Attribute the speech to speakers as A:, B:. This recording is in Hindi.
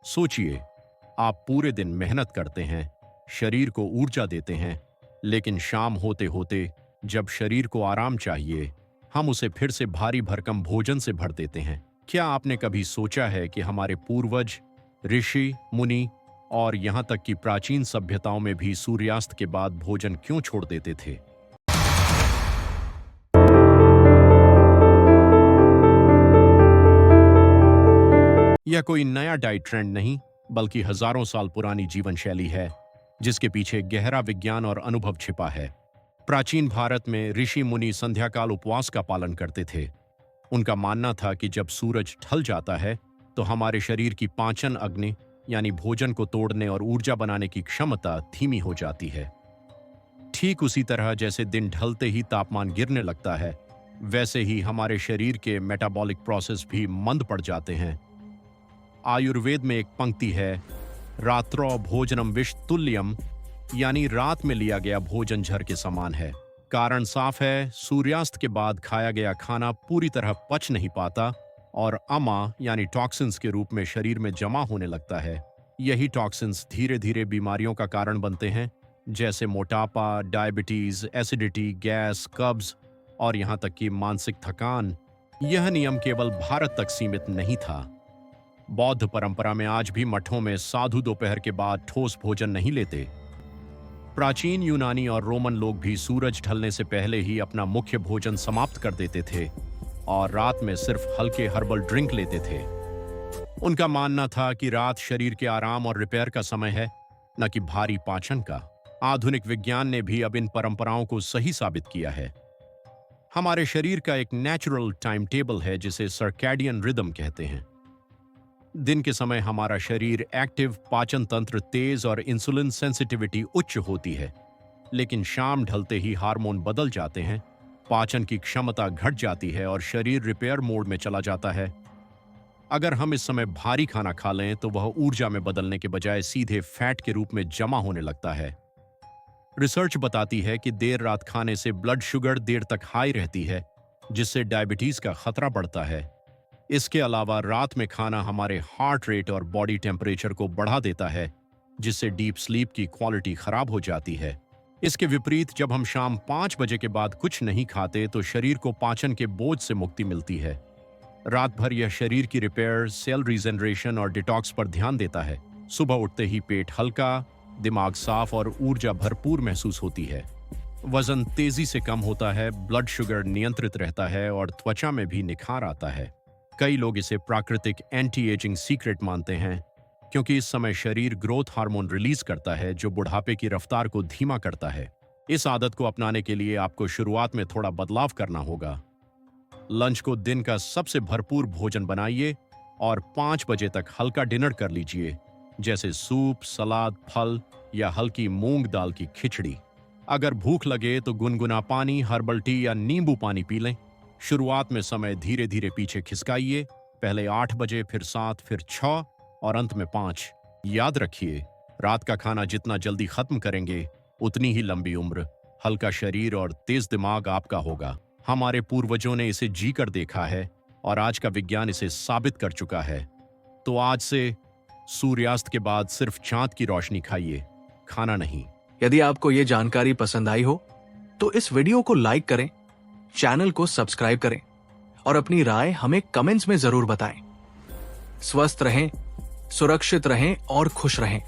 A: सोचिए, आप पूरे दिन मेहनत करते हैं, शरीर को ऊर्जा देते हैं, लेकिन शाम होते होते जब शरीर को आराम चाहिए, हम उसे फिर से भारी भरकम भोजन से भर देते हैं। क्या आपने कभी सोचा है कि हमारे पूर्वज, ऋषि, मुनि और यहाँ तक कि प्राचीन सभ्यताओं में भी सूर्यास्त के बाद भोजन क्यों छोड़ देते थे? यह कोई नया डाइट ट्रेंड नहीं, बल्कि हजारों साल पुरानी जीवन शैली है, जिसके पीछे गहरा विज्ञान और अनुभव छिपा है। प्राचीन भारत में ऋषि मुनि संध्याकाल उपवास का पालन करते थे। उनका मानना था कि जब सूरज ढल जाता है, तो हमारे शरीर की पाचन अग्नि यानी भोजन को तोड़ने और ऊर्जा बनाने की क्षमता धीमी हो जाती है। ठीक उसी तरह जैसे दिन ढलते ही तापमान गिरने लगता है, वैसे ही हमारे शरीर के मेटाबॉलिक प्रोसेस भी मंद पड़ जाते हैं। आयुर्वेद में एक पंक्ति है, रात्रौ भोजनम विष तुल्यम, यानी रात में लिया गया भोजन जहर के समान है। कारण साफ है, सूर्यास्त के बाद खाया गया खाना पूरी तरह पच नहीं पाता और अमा यानी टॉक्सिन्स के रूप में शरीर में जमा होने लगता है। यही टॉक्सिन्स धीरे धीरे बीमारियों का कारण बनते हैं, जैसे मोटापा, डायबिटीज, एसिडिटी, गैस, कब्ज और यहाँ तक कि मानसिक थकान। यह नियम केवल भारत तक सीमित नहीं था। बौद्ध परंपरा में आज भी मठों में साधु दोपहर के बाद ठोस भोजन नहीं लेते। प्राचीन यूनानी और रोमन लोग भी सूरज ढलने से पहले ही अपना मुख्य भोजन समाप्त कर देते थे और रात में सिर्फ हल्के हर्बल ड्रिंक लेते थे। उनका मानना था कि रात शरीर के आराम और रिपेयर का समय है, न कि भारी पाचन का। आधुनिक विज्ञान ने भी अब इन परंपराओं को सही साबित किया है। हमारे शरीर का एक नेचुरल टाइम टेबल है, जिसे सर्कैडियन रिदम कहते हैं। दिन के समय हमारा शरीर एक्टिव, पाचन तंत्र तेज और इंसुलिन सेंसिटिविटी उच्च होती है, लेकिन शाम ढलते ही हार्मोन बदल जाते हैं, पाचन की क्षमता घट जाती है और शरीर रिपेयर मोड में चला जाता है। अगर हम इस समय भारी खाना खा लें तो वह ऊर्जा में बदलने के बजाय सीधे फैट के रूप में जमा होने लगता है। रिसर्च बताती है कि देर रात खाने से ब्लड शुगर देर तक हाई रहती है, जिससे डायबिटीज का खतरा बढ़ता है। इसके अलावा रात में खाना हमारे हार्ट रेट और बॉडी टेम्परेचर को बढ़ा देता है, जिससे डीप स्लीप की क्वालिटी खराब हो जाती है। इसके विपरीत जब हम शाम 5 बजे के बाद कुछ नहीं खाते तो शरीर को पाचन के बोझ से मुक्ति मिलती है। रात भर यह शरीर की रिपेयर, सेल रीजनरेशन और डिटॉक्स पर ध्यान देता है। सुबह उठते ही पेट हल्का, दिमाग साफ और ऊर्जा भरपूर महसूस होती है। वजन तेजी से कम होता है, ब्लड शुगर नियंत्रित रहता है और त्वचा में भी निखार आता है। कई लोग इसे प्राकृतिक एंटी एजिंग सीक्रेट मानते हैं, क्योंकि इस समय शरीर ग्रोथ हार्मोन रिलीज करता है, जो बुढ़ापे की रफ्तार को धीमा करता है। इस आदत को अपनाने के लिए आपको शुरुआत में थोड़ा बदलाव करना होगा। लंच को दिन का सबसे भरपूर भोजन बनाइए और 5 बजे तक हल्का डिनर कर लीजिए, जैसे सूप, सलाद, फल या हल्की मूंग दाल की खिचड़ी। अगर भूख लगे तो गुनगुना पानी, हर्बल टी या नींबू पानी पी लें। शुरुआत में समय धीरे धीरे पीछे खिसकाइए, पहले 8 बजे, फिर 7, फिर 6 और अंत में 5। याद रखिए, रात का खाना जितना जल्दी खत्म करेंगे, उतनी ही लंबी उम्र, हल्का शरीर और तेज दिमाग आपका होगा। हमारे पूर्वजों ने इसे जी कर देखा है और आज का विज्ञान इसे साबित कर चुका है। तो आज से सूर्यास्त के बाद सिर्फ चांद की रोशनी खाइए, खाना नहीं।
B: यदि आपको ये जानकारी पसंद आई हो तो इस वीडियो को लाइक करें, चैनल को सब्सक्राइब करें और अपनी राय हमें कमेंट्स में जरूर बताएं। स्वस्थ रहें, सुरक्षित रहें और खुश रहें।